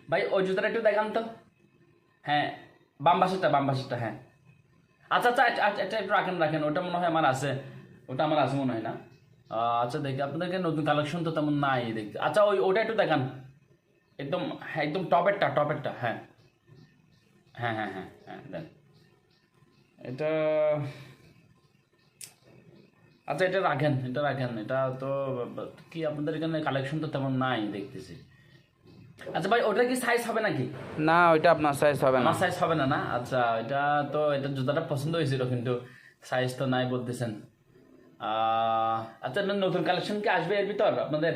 ভাই ওই জুতাটা একটু দেখান তো। হ্যাঁ, বাম পাশেরটা হ্যাঁ। আচ্ছা আচ্ছা আচ্ছা আচ্ছা, এটা একটু রাখেন রাখেন, ওটা মনে হয় আমার আছে, ওটা আমার আছে মনে হয় না। আচ্ছা দেখি, আপনাদেরকে নতুন কালেকশন তো তেমন নাই দেখতে। আচ্ছা ওটা একটু দেখান, একদম হ্যাঁ, একদম টপেরটা হ্যাঁ। হ্যাঁ দেন এটা। আচ্ছা এটা রাখেন এটা তো কি, আপনাদের এখানে কালেকশন তো তেমন নাই দেখতেছি। আচ্ছা ভাই, ওটা কি সাইজ হবে নাকি? না, ওইটা আপনার সাইজ হবে না। আমার সাইজ হবে না না? আচ্ছা এটা তো, এটা জুতাটা পছন্দ হয়েছিল কিন্তু সাইজ তো নাই বলতেছেন। আচ্ছা নতুন কালেকশন কি আসবে এর ভিতর আপনাদের?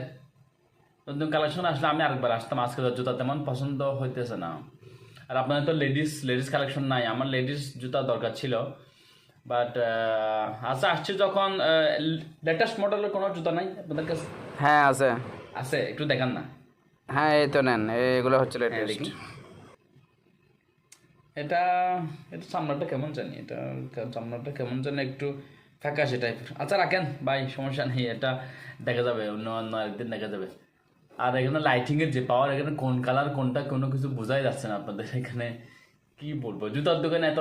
নতুন কালেকশন আসলে আমি আরেকবার আসতাম, আজকে তো জুতা তেমন পছন্দ হইতেছে না। আর আপনাদের তো লেডিস কালেকশন নাই, আমার লেডিস জুতা দরকার ছিল। বাট আচ্ছা আসছে যখন, লেটেস্ট মডেলের কোনো জুতা নাই আপনাদের কাছে? হ্যাঁ আছে। আছে, একটু দেখান না। হ্যাঁ এই তো নেন, এগুলো হচ্ছে হ্যাঁ লেটেস্ট। দেখি। এটা এটা সামনাটা কেমন জানি, এটা সামনাটা কেমন জানি একটু ফ্যাকাশে টাইপের। আচ্ছা রাখেন ভাই, সমস্যা নেই, এটা দেখা যাবে অন্য অন্য আরেকদিন দেখা যাবে। আর এখানে লাইটিং এর যে পাওয়ার, এখানে কোন কালার কোনটা কোনো কিছু বোঝাই যাচ্ছে না আপনাদের এখানে। কি বলবো, জুতার দোকানে এত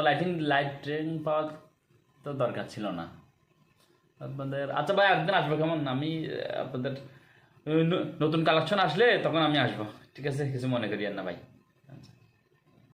লাইটিং পাওয়ার তো দরকার ছিল না আপনাদের। আচ্ছা ভাই একদিন আসবো কেমন, আমি আপনাদের নতুন কালেকশন আসলে তখন আমি আসবো, ঠিক আছে? কিছু মনে করিয়েন না ভাই।